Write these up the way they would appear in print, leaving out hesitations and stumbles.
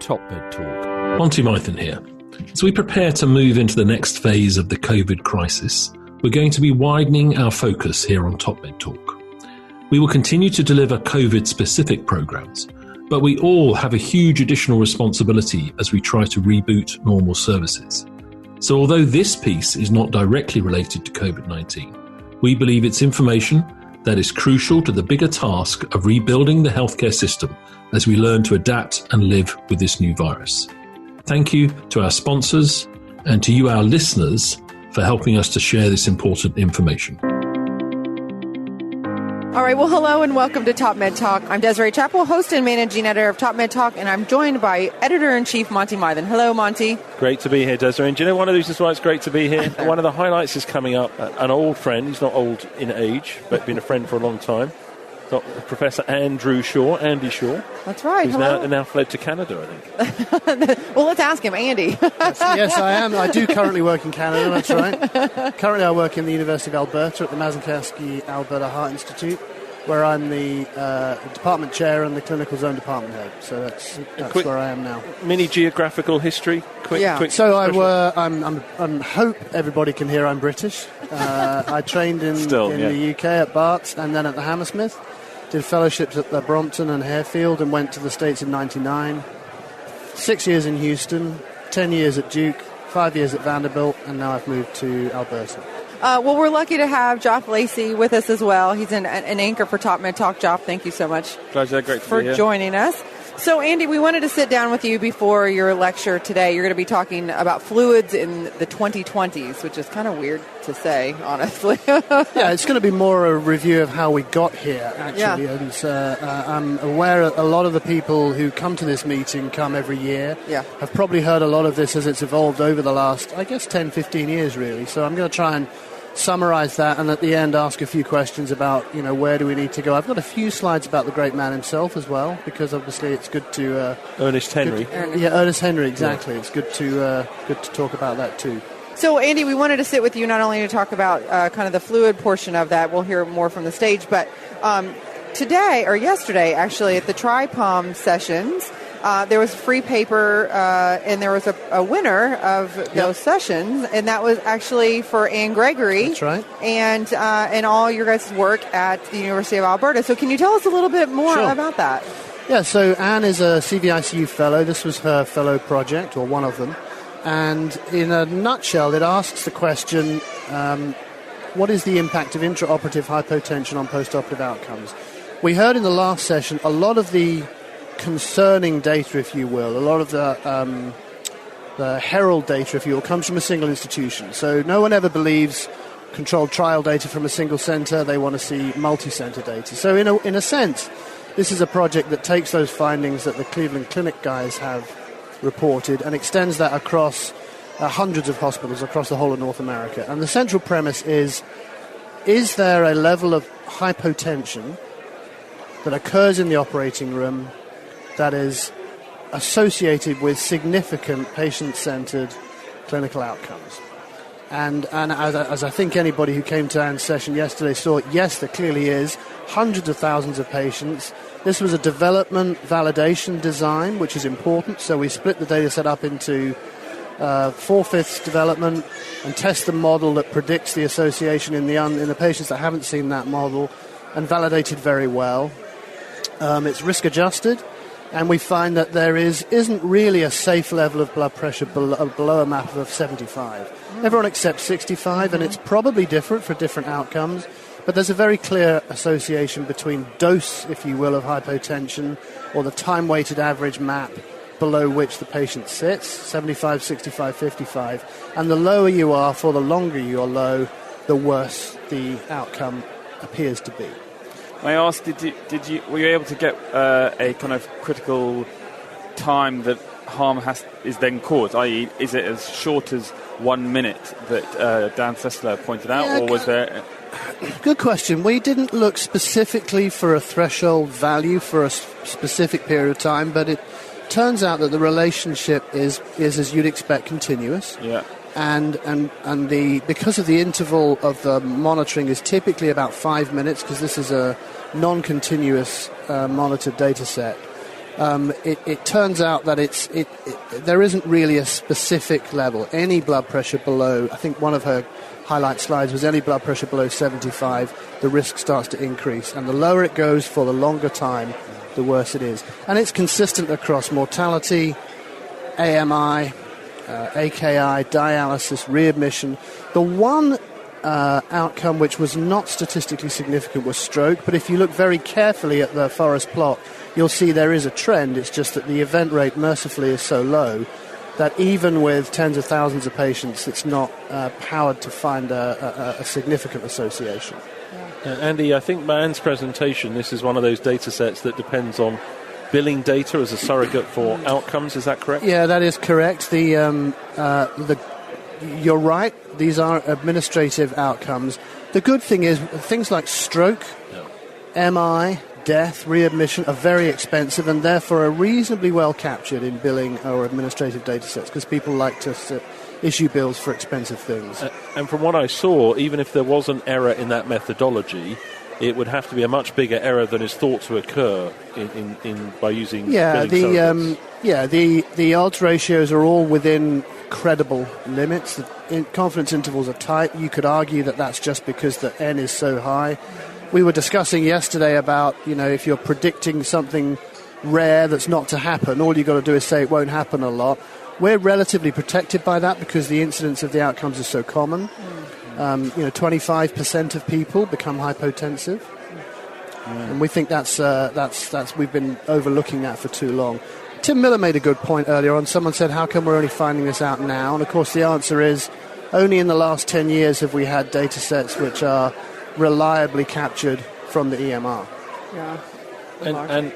TopMedTalk. Monty Mythen here. As we prepare to move into the next phase of the COVID crisis, we're going to be widening our focus here on TopMedTalk. We will continue to deliver COVID-specific programs, but we all have a huge additional responsibility as we try to reboot normal services. So although this piece is not directly related to COVID-19, we believe it's information that is crucial to the bigger task of rebuilding the healthcare system as we learn to adapt and live with this new virus. Thank you to our sponsors and to you, our listeners, for helping us to share this important information. All right, well, hello and welcome to TopMedTalk. I'm Desiree, Chappell, host and managing editor of TopMedTalk, and I'm joined by editor-in-chief Monty Mythen. Hello, Monty. Great to be here, Desiree. And do you know one of the reasons why it's great to be here? One of the highlights is coming up. An old friend, he's not old in age, but been a friend for a long time. Professor Andy Shaw. That's right. Who's now fled to Canada, I think. Well, let's ask him. Andy. Yes, I am. I do currently work in Canada, that's right. Currently I work in the University of Alberta at the Mazankowski Alberta Heart Institute, where I'm the department chair and the clinical zone department head. So that's where I am now. Mini geographical history. Quick. So I hope everybody can hear I'm British. I trained in the UK at Barts and then at the Hammersmith. Did fellowships at the Brompton and Harefield and went to the States in 99. 6 years in Houston, 10 years at Duke, 5 years at Vanderbilt, and now I've moved to Alberta. Well, we're lucky to have Joff Lacey with us as well. He's an anchor for TopMedTalk. Joff, thank you so much Pleasure, great for joining us. So, Andy, we wanted to sit down with you before your lecture today. You're going to be talking about fluids in the 2020's, which is kind of weird to say, honestly. Yeah, it's going to be more a review of how we got here, actually. Yeah. And I'm aware a lot of the people who come to this meeting come every year. Yeah. Have probably heard a lot of this as it's evolved over the last, 10, 15 years, really. So I'm going to try and summarize that and at the end ask a few questions about, where do we need to go. I've got a few slides about the great man himself as well, because obviously it's good to... Ernest Henry. Ernest Henry, exactly. Yeah. It's good to talk about that too. So, Andy, we wanted to sit with you not only to talk about kind of the fluid portion of that, we'll hear more from the stage, but yesterday, actually, at the TriPalm sessions, there was a free paper, and there was a winner of those sessions, and that was actually for Anne Gregory. That's right. And all your guys' work at the University of Alberta. So can you tell us a little bit more about that? Yeah, so Anne is a CVICU fellow. This was her fellow project, or one of them. And in a nutshell, it asks the question, what is the impact of intraoperative hypotension on postoperative outcomes? We heard in the last session a lot of the concerning data, if you will, a lot of the herald data, if you will, comes from a single institution. So no one ever believes controlled trial data from a single centre. They want to see multi-centre data. So in a sense, this is a project that takes those findings that the Cleveland Clinic guys have reported and extends that across hundreds of hospitals across the whole of North America. And the central premise is there a level of hypotension that occurs in the operating room that is associated with significant patient-centered clinical outcomes? And as I think anybody who came to Anne's session yesterday saw, yes, there clearly is. Hundreds of thousands of patients. This was a development validation design, which is important. So we split the data set up into 4/5 development and test the model that predicts the association in the patients that haven't seen that model, and validated very well. It's risk-adjusted. And we find that there isn't really a safe level of blood pressure below a map of 75. Everyone accepts 65, and it's probably different for different outcomes, but there's a very clear association between dose, if you will, of hypotension, or the time-weighted average map below which the patient sits, 75, 65, 55, and the lower you are for the longer you're low, the worse the outcome appears to be. May I ask, were you able to get a kind of critical time that harm is then caused? I.e., is it as short as 1 minute that Dan Sessler pointed out, or was there... Good question. We didn't look specifically for a threshold value for a specific period of time, but it turns out that the relationship is as you'd expect, continuous. Yeah. And because of the interval of the monitoring is typically about 5 minutes, because this is a non-continuous monitored data set, it turns out that there isn't really a specific level. Any blood pressure below, I think one of her highlight slides was any blood pressure below 75, the risk starts to increase. And the lower it goes for the longer time, the worse it is. And it's consistent across mortality, AMI, AKI, dialysis, readmission. The one outcome which was not statistically significant was stroke, but if you look very carefully at the forest plot, you'll see there is a trend. It's just that the event rate, mercifully, is so low that even with tens of thousands of patients, it's not powered to find a significant association. Andy, I think Man's presentation, this is one of those data sets that depends on billing data as a surrogate for outcomes. Is that correct? Yeah, that is correct. You're right. These are administrative outcomes. The good thing is things like stroke, MI, death, readmission are very expensive and therefore are reasonably well captured in billing or administrative data sets because people like to issue bills for expensive things. And from what I saw, even if there was an error in that methodology, it would have to be a much bigger error than is thought to occur by using billing surrogates. The odds ratios are all within credible limits. The confidence intervals are tight. You could argue that that's just because the N is so high. We were discussing yesterday about, if you're predicting something rare that's not to happen, all you've got to do is say it won't happen a lot. We're relatively protected by that because the incidence of the outcomes is so common. 25% of people become hypotensive. And we think that's we've been overlooking that for too long. Tim Miller made a good point earlier on. Someone said, how come we're only finding this out now? And of course the answer is only in the last 10 years have we had data sets which are reliably captured from the EMR. Yeah.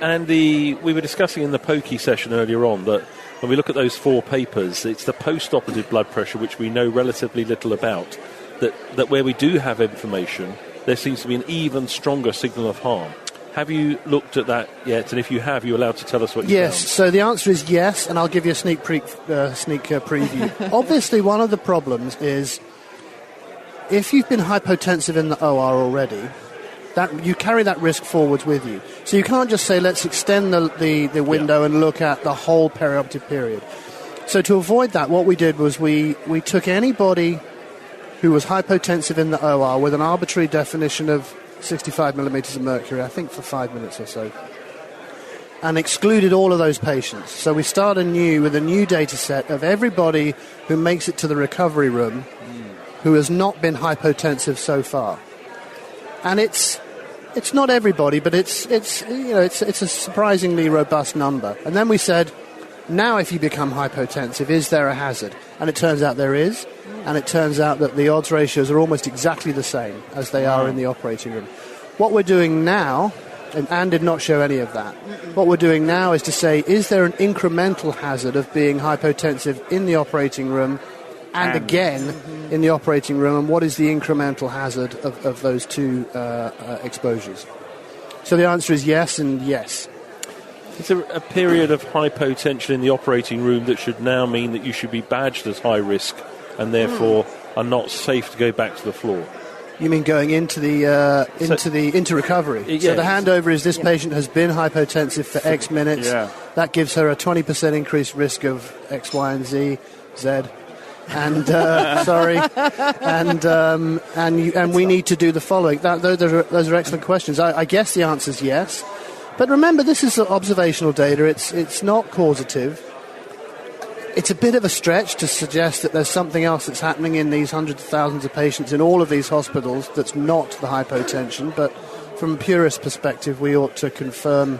And we were discussing in the pokey session earlier on that when we look at those 4 papers, it's the post-operative blood pressure, which we know relatively little about, that where we do have information, there seems to be an even stronger signal of harm. Have you looked at that yet? And if you have, you're allowed to tell us what you found. Yes, so the answer is yes, and I'll give you a sneak preview. Obviously, one of the problems is if you've been hypotensive in the OR already, that you carry that risk forwards with you. So you can't just say, let's extend the window and look at the whole perioperative period. So to avoid that, what we did was we took anybody who was hypotensive in the OR with an arbitrary definition of 65 millimeters of mercury, I think for 5 minutes or so, and excluded all of those patients. So we start anew with a new data set of everybody who makes it to the recovery room who has not been hypotensive so far. And it's not everybody, but it's a surprisingly robust number. And then we said, now if you become hypotensive, is there a hazard? And it turns out there is. And it turns out that the odds ratios are almost exactly the same as they are in the operating room. What we're doing now, and Anne did not show any of that, what we're doing now is to say, is there an incremental hazard of being hypotensive in the operating room and again in the operating room, and what is the incremental hazard of those two exposures? So the answer is yes and yes. Is there a period of hypotension in the operating room that should now mean that you should be badged as high risk and therefore are not safe to go back to the floor? You mean going into recovery? So the handover is this patient has been hypotensive for X minutes. Yeah. That gives her a 20% increased risk of X, Y, and Z. And and we need to do the following. Those are excellent questions. I guess the answer is yes. But remember, this is observational data. It's not causative. It's a bit of a stretch to suggest that there's something else that's happening in these hundreds of thousands of patients in all of these hospitals that's not the hypotension. But from a purist perspective, we ought to confirm,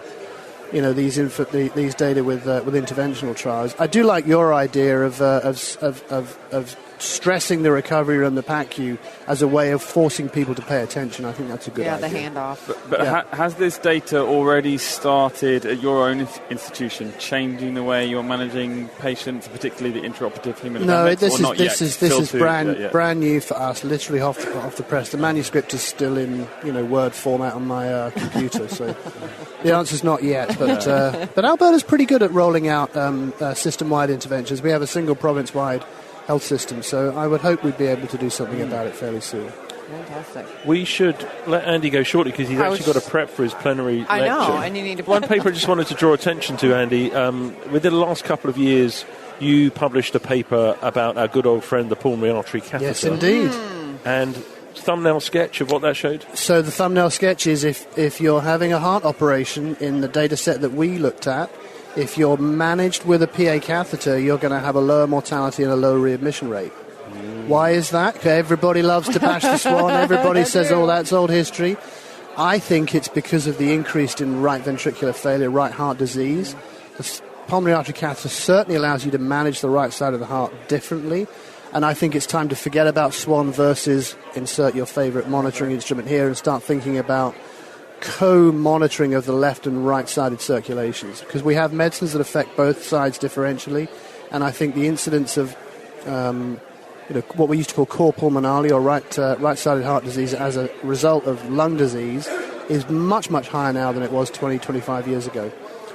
these data with interventional trials. I do like your idea of stressing the recovery room, the PACU, as a way of forcing people to pay attention. I think that's a good idea. Yeah, the handoff. But has this data already started at your own institution changing the way you're managing patients, particularly the intraoperative hemodynamics? No, this is brand new for us, literally off the press. The manuscript is still in Word format on my computer, so the answer's not yet. But Alberta's pretty good at rolling out system-wide interventions. We have a single province-wide health system, so I would hope we'd be able to do something about it fairly soon. Fantastic. We should let Andy go shortly because he's actually got to prep for his plenary lecture. I know, and you need to... One paper I just wanted to draw attention to, Andy. Within the last couple of years, you published a paper about our good old friend, the pulmonary artery catheter. Yes, indeed. And thumbnail sketch of what that showed? So the thumbnail sketch is if you're having a heart operation in the data set that we looked at, if you're managed with a PA catheter, you're going to have a lower mortality and a lower readmission rate. Why is that? Everybody loves to bash the Swan. Everybody says, oh, that's old history. I think it's because of the increase in right ventricular failure, right heart disease. The pulmonary artery catheter certainly allows you to manage the right side of the heart differently. And I think it's time to forget about Swan versus insert your favorite monitoring instrument here and start thinking about co-monitoring of the left and right-sided circulations. Because we have medicines that affect both sides differentially. And I think the incidence of what we used to call core pulmonary or right-sided heart disease as a result of lung disease is much, much higher now than it was 20, 25 years ago.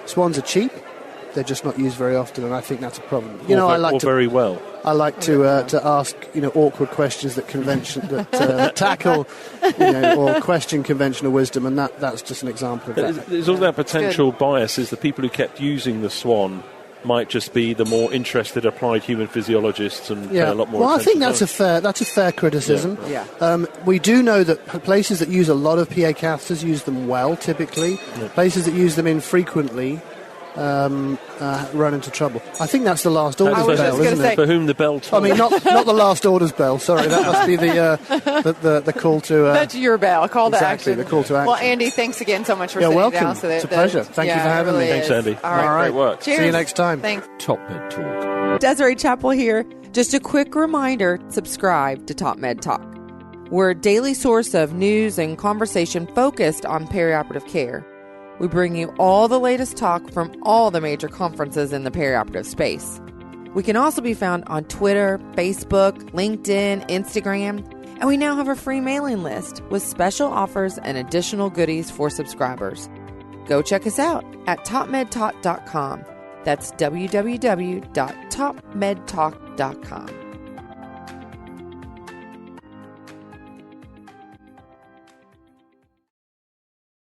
Swans are cheap. They're just not used very often, and I think that's a problem. Very well. I like to ask awkward questions that tackle or question conventional wisdom, and that's just an example of that. There's all that potential bias is the people who kept using the Swan might just be the more interested applied human physiologists and pay a lot more attention. Well, I think that's a fair criticism. Yeah. We do know that places that use a lot of PA catheters use them well, typically. Yeah. Places that use them infrequently run into trouble. I think that's the last orders bell, isn't it? For whom the bell tolls. I mean, not the last orders bell. Sorry, that must be the call to. That's your bell. Call to action. Exactly, the call to action. Well, Andy, thanks again so much for sitting welcome. down. It's a pleasure. Thank you for having me. Thanks, Andy. All right. Great work. Cheers. See you next time. Thanks. TopMedTalk. Desiree Chappell here. Just a quick reminder: subscribe to TopMedTalk. We're a daily source of news and conversation focused on perioperative care. We bring you all the latest talk from all the major conferences in the perioperative space. We can also be found on Twitter, Facebook, LinkedIn, Instagram, and we now have a free mailing list with special offers and additional goodies for subscribers. Go check us out at TopMedTalk.com. That's www.topmedtalk.com.